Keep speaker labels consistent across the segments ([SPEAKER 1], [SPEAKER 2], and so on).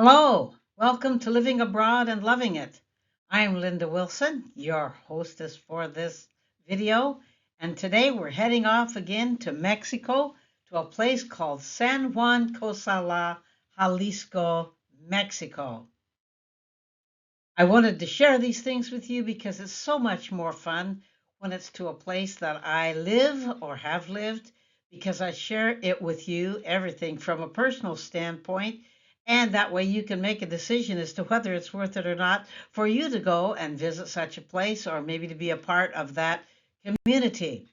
[SPEAKER 1] Hello, welcome to Living Abroad and Loving It. I'm Linda Wilson, your hostess for this video, and today we're heading off again to Mexico to a place called San Juan Cosala, Jalisco, Mexico. I wanted to share these things with you because it's so much more fun when it's to a place that I live or have lived because I share it with you, everything from a personal standpoint. And that way you can make a decision as to whether it's worth it or not for you to go and visit such a place or maybe to be a part of that community.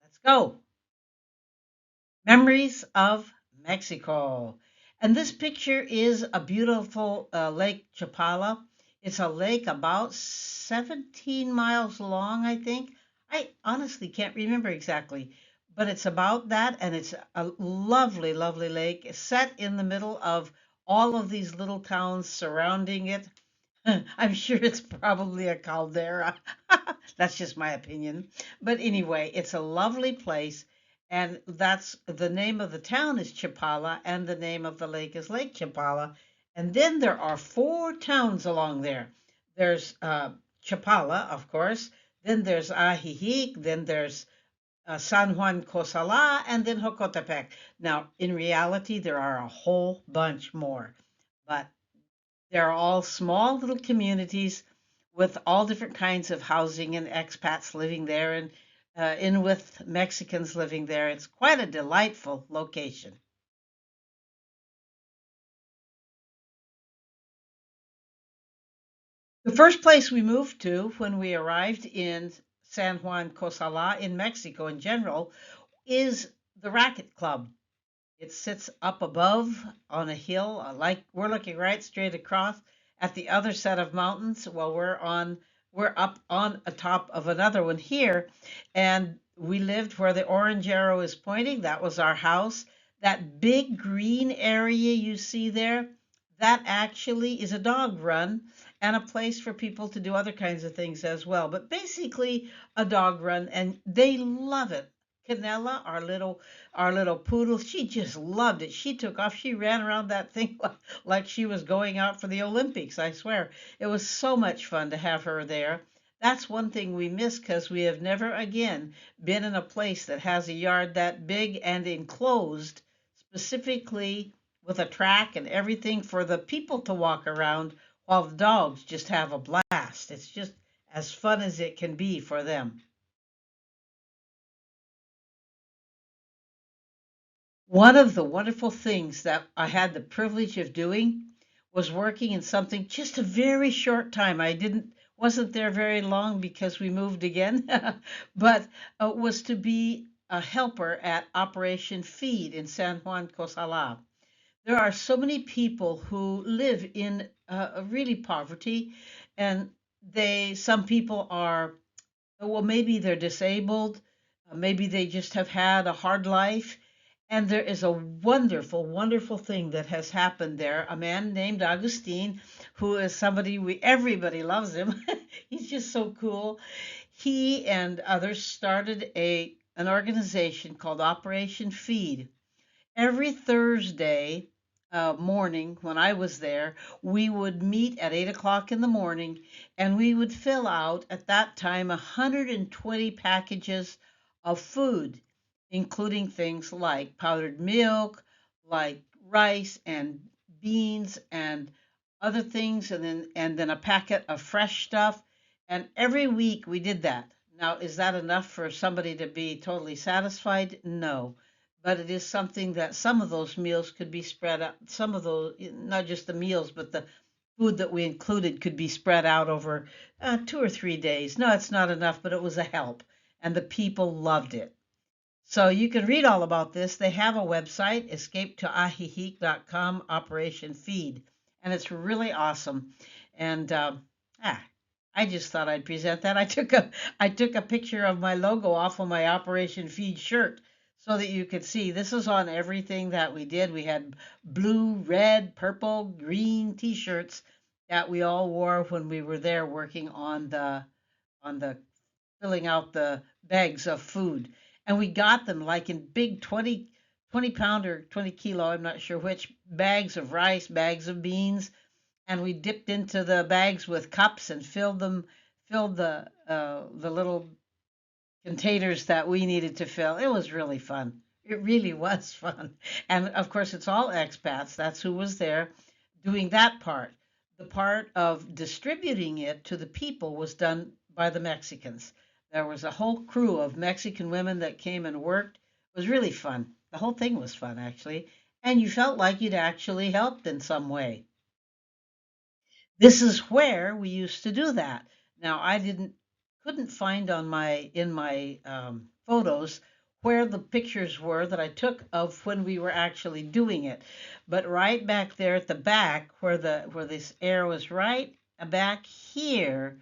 [SPEAKER 1] Let's go. Memories of Mexico. And this picture is a beautiful Lake Chapala. It's a lake about 17 miles long, I think. I honestly can't remember exactly, but it's about that, and it's a lovely, lovely lake set in the middle of all of these little towns surrounding it. I'm sure it's probably a caldera. That's just my opinion. But anyway, it's a lovely place. And that's the name of the town is Chapala, and the name of the lake is Lake Chapala. And then there are four towns along there. There's Chapala, of course. Then there's Ajijic. Then there's San Juan Cosala, and then Jocotepec. Now, in reality, there are a whole bunch more. But they're all small little communities with all different kinds of housing and expats living there and in with Mexicans living there. It's quite a delightful location. The first place we moved to when we arrived in San Juan Cosala in Mexico in general is the Racket Club. It sits up above on a hill, like we're looking right straight across at the other set of mountains. Well, we're up on a top of another one here, and we lived where the orange arrow is pointing. That was our house. That big green area you see there, that actually is a dog run and a place for people to do other kinds of things as well. But basically a dog run, and they love it. Canela, our little poodle, she just loved it. She took off. She ran around that thing like she was going out for the Olympics, I swear. It was so much fun to have her there. That's one thing we miss because we have never again been in a place that has a yard that big and enclosed, specifically with a track and everything for the people to walk around while the dogs just have a blast. It's just as fun as it can be for them. One of the wonderful things that I had the privilege of doing was working in something just a very short time. I didn't wasn't there very long because we moved again, but was to be a helper at Operation Feed in San Juan Cosala. There are so many people who live in really poverty, and some people are, well, maybe they're disabled, maybe they just have had a hard life. And there is a wonderful, wonderful thing that has happened there. A man named Augustine, who is somebody everybody loves him. He's just so cool. He and others started an organization called Operation Feed. Every Thursday morning when I was there, we would meet at 8 o'clock in the morning and we would fill out at that time 120 packages of food, including things like powdered milk, like rice and beans and other things, and then a packet of fresh stuff. And every week we did that. Now, is that enough for somebody to be totally satisfied? No, but it is something that some of those meals could be spread out. Some of those, not just the meals, but the food that we included could be spread out over 2 or 3 days. No, it's not enough, but it was a help, and the people loved it. So you can read all about this. They have a website, escapetoajijic.com, Operation Feed, and it's really awesome. And ah, I just thought I'd present that. I took a picture of my logo off of my Operation Feed shirt so that you could see. This is on everything that we did. We had blue, red, purple, green T-shirts that we all wore when we were there working on the filling out the bags of food. And we got them like in big 20 pound or 20 kilo, I'm not sure which, bags of rice, bags of beans, and we dipped into the bags with cups and filled the little containers that we needed to fill. It was really fun. It really was fun. And of course, it's all expats. That's who was there doing that part. The part of distributing it to the people was done by the Mexicans. There was a whole crew of Mexican women that came and worked. It was really fun. The whole thing was fun, actually. And you felt like you'd actually helped in some way. This is where we used to do that. Now, I didn't couldn't find on my in my photos where the pictures were that I took of when we were actually doing it, but right back there at the back, where this arrow is right back here,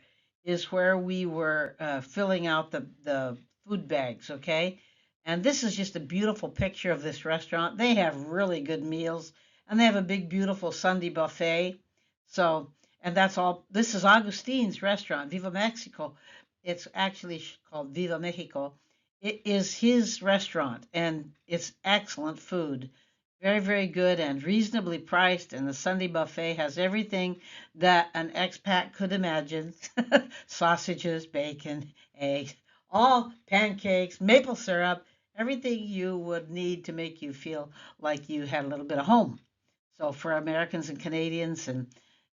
[SPEAKER 1] is where we were filling out the food bags. Okay, and this is just a beautiful picture of this restaurant. They have really good meals, and they have a big, beautiful Sunday buffet. So, and that's all. This is Augustine's restaurant, Viva Mexico. It's actually called Viva Mexico. It is his restaurant, and it's excellent food. Very, very good and reasonably priced. And the Sunday buffet has everything that an expat could imagine: sausages, bacon, eggs, all pancakes, maple syrup, everything you would need to make you feel like you had a little bit of home. So for Americans and Canadians and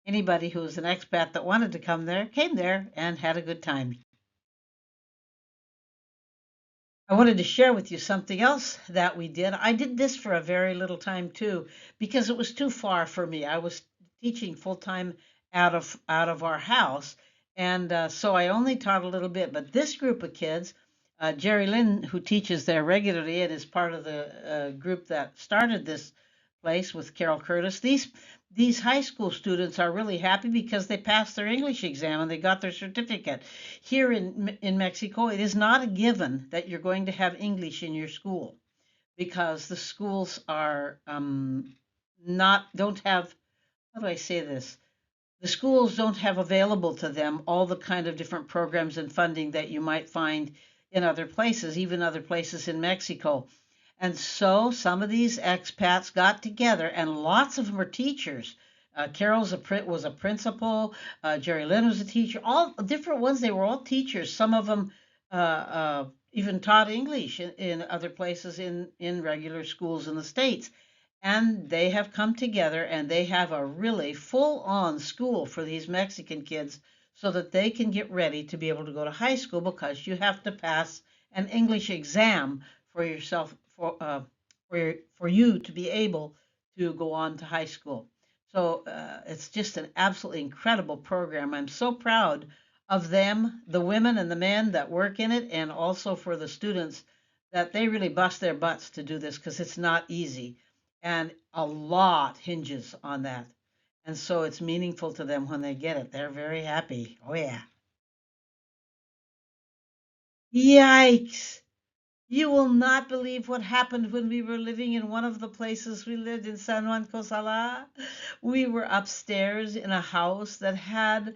[SPEAKER 1] anybody who was an expat that wanted to come there came there and had a good time. I wanted to share with you something else that we did. I did this for a very little time too because it was too far for me. I was teaching full time out of our house, and so I only taught a little bit. But this group of kids, Jerry Lynn, who teaches there regularly and is part of the group that started this place with Carol Curtis, these high school students are really happy because they passed their English exam and they got their certificate. Here in Mexico, it is not a given that you're going to have English in your school because the schools are not don't have, how do I say this? The schools don't have available to them all the kind of different programs and funding that you might find in other places, even other places in Mexico. And so some of these expats got together, and lots of them are teachers. Carol's was a principal. Jerry Lynn was a teacher. All different ones. They were all teachers. Some of them even taught English in other places in regular schools in the States. And they have come together and they have a really full on school for these Mexican kids so that they can get ready to be able to go to high school because you have to pass an English exam for yourself for you to be able to go on to high school. So it's just an absolutely incredible program. I'm so proud of them, the women and the men that work in it, and also for the students that they really bust their butts to do this because it's not easy. And a lot hinges on that. And so it's meaningful to them when they get it. They're very happy. Oh, yeah. Yikes. You will not believe what happened when we were living in one of the places we lived in San Juan Cosala. We were upstairs in a house that had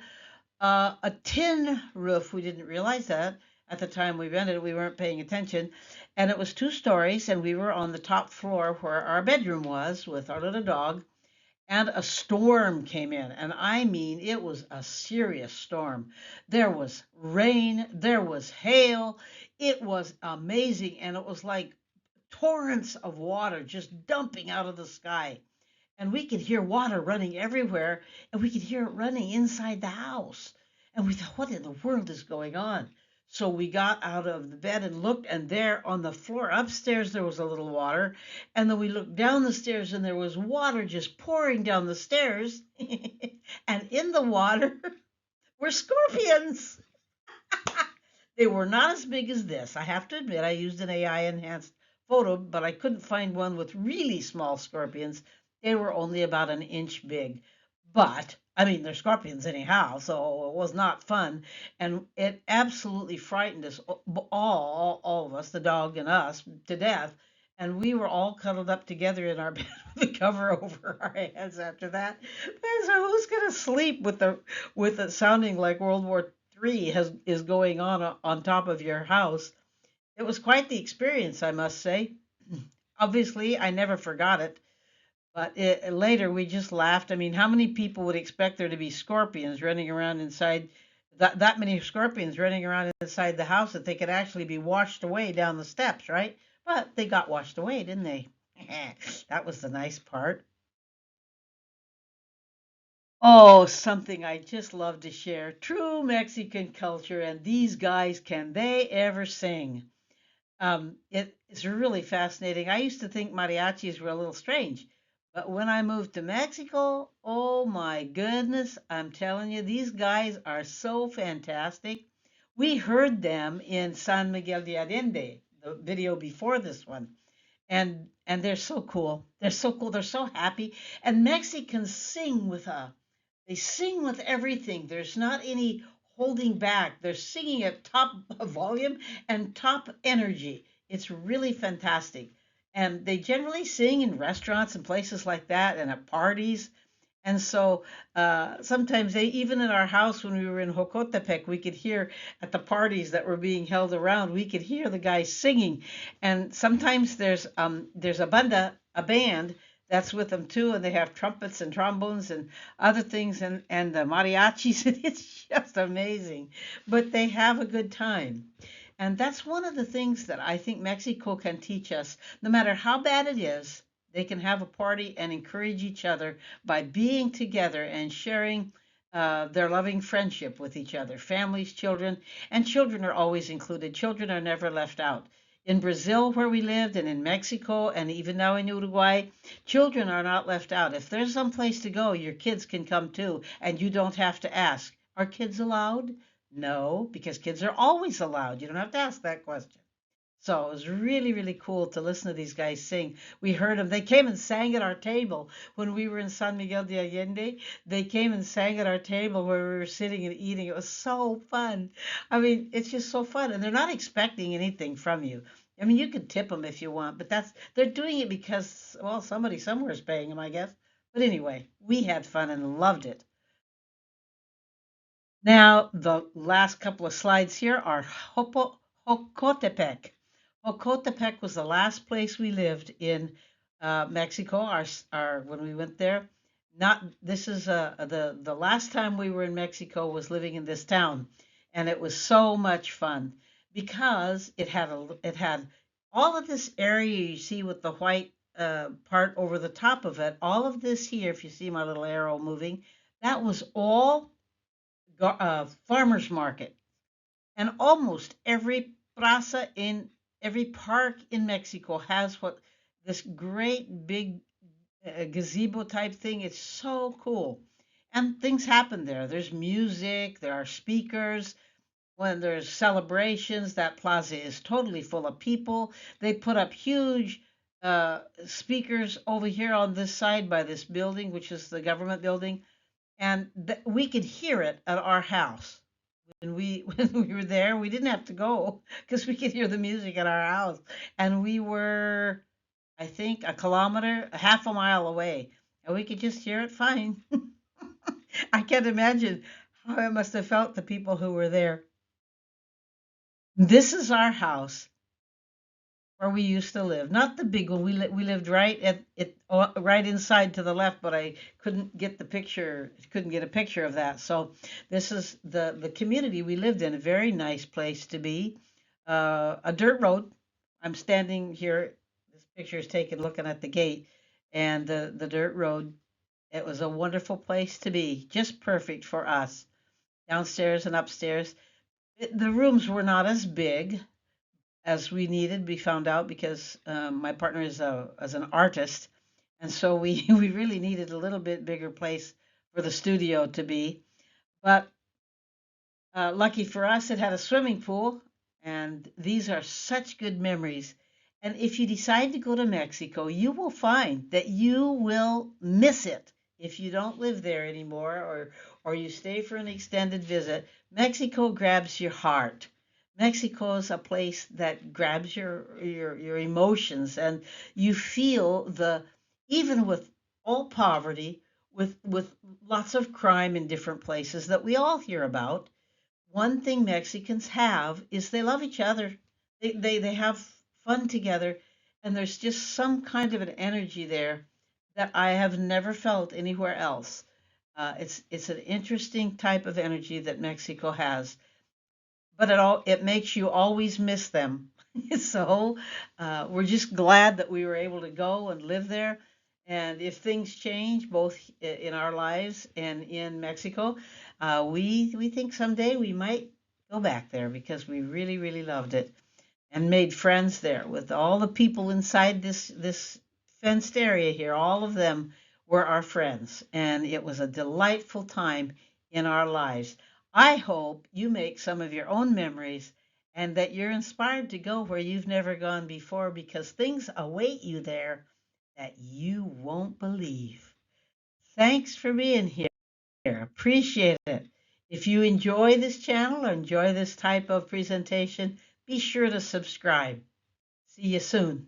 [SPEAKER 1] a tin roof. We didn't realize that at the time we rented it. We weren't paying attention. And it was 2 stories, and we were on the top floor where our bedroom was with our little dog. And a storm came in, and I mean, it was a serious storm. There was rain, there was hail. It was amazing, and it was like torrents of water just dumping out of the sky. And we could hear water running everywhere, and we could hear it running inside the house. And we thought, what in the world is going on? So we got out of the bed and looked, and there on the floor upstairs there was a little water. And then we looked down the stairs, and there was water just pouring down the stairs. And in the water were scorpions. They were not as big as this. I have to admit, I used an AI enhanced photo, but I couldn't find one with really small scorpions. They were only about an inch big. But, I mean, they're scorpions anyhow, so it was not fun. And it absolutely frightened us all of us, the dog and us, to death. And we were all cuddled up together in our bed with the cover over our heads after that. So who's going to sleep with it sounding like World War III is going on top of your house? It was quite the experience, I must say. Obviously, I never forgot it, but later we just laughed. I mean, how many people would expect there to be scorpions running around inside that many scorpions running around inside the house that they could actually be washed away down the steps, right? But they got washed away, didn't they? That was the nice part. Oh, something I just love to share. True Mexican culture, and these guys, can they ever sing? It's really fascinating. I used to think mariachis were a little strange, but when I moved to Mexico, oh my goodness, I'm telling you, these guys are so fantastic. We heard them in San Miguel de Allende, the video before this one, and they're so cool. They're so cool. They're so happy. And Mexicans sing with a they sing with everything. There's not any holding back. They're singing at top volume and top energy. It's really fantastic. And they generally sing in restaurants and places like that and at parties. And so sometimes they, even in our house when we were in Jocotepec, we could hear at the parties that were being held around, we could hear the guys singing. And sometimes there's a band that's with them too, and they have trumpets and trombones and other things and the mariachis. It's just amazing. But they have a good time. And that's one of the things that I think Mexico can teach us. No matter how bad it is, they can have a party and encourage each other by being together and sharing their loving friendship with each other. Families, children, and children are always included. Children are never left out. In Brazil, where we lived, and in Mexico, and even now in Uruguay, children are not left out. If there's some place to go, your kids can come too, and you don't have to ask, are kids allowed? No, because kids are always allowed. You don't have to ask that question. So it was really, really cool to listen to these guys sing. We heard them. They came and sang at our table when we were in San Miguel de Allende. They came and sang at our table where we were sitting and eating. It was so fun. I mean, it's just so fun. And they're not expecting anything from you. I mean, you could tip them if you want, but they're doing it because, well, somebody somewhere is paying them, I guess. But anyway, we had fun and loved it. Now, the last couple of slides here are Jocotepec. Jocotepec was the last place we lived in Mexico. Our when we went there. Not this is the last time we were in Mexico was living in this town, and it was so much fun because it had all of this area you see with the white part over the top of it. All of this here, if you see my little arrow moving, that was all farmers market, and almost every plaza in every park in Mexico has what this great big gazebo type thing. It's so cool, and things happen there. There's music, there are speakers. When there's celebrations, that plaza is totally full of people. They put up huge speakers over here on this side by this building, which is the government building, and we could hear it at our house when we when we were there. We didn't have to go because we could hear the music at our house, and we were, I think, a kilometer, a half a mile away, and we could just hear it fine. I can't imagine how it must have felt the people who were there. This is our house where we used to live. Not the big one. We lived right at it, right inside to the left, but I couldn't get the picture. Couldn't get a picture of that. So this is the community we lived in. A very nice place to be. A dirt road. I'm standing here. This picture is taken looking at the gate and the dirt road. It was a wonderful place to be. Just perfect for us. Downstairs and upstairs. The rooms were not as big as we needed. We found out because my partner is as an artist, and so we we really needed a little bit bigger place for the studio to be. But lucky for us, it had a swimming pool, and these are such good memories. And if you decide to go to Mexico, you will find that you will miss it if you don't live there anymore or you stay for an extended visit. Mexico grabs your heart. Mexico is a place that grabs your emotions, and you feel the even with all poverty, with lots of crime in different places that we all hear about. One thing Mexicans have is they love each other. They have fun together, and there's just some kind of an energy there that I have never felt anywhere else. It's an interesting type of energy that Mexico has, but it makes you always miss them. So we're just glad that we were able to go and live there. And if things change, both in our lives and in Mexico, we think someday we might go back there because we really really loved it and made friends there with all the people inside this fenced area here. All of them were our friends, and it was a delightful time in our lives. I hope you make some of your own memories and that you're inspired to go where you've never gone before because things await you there that you won't believe. Thanks for being here. Appreciate it. If you enjoy this channel or enjoy this type of presentation, be sure to subscribe. See you soon.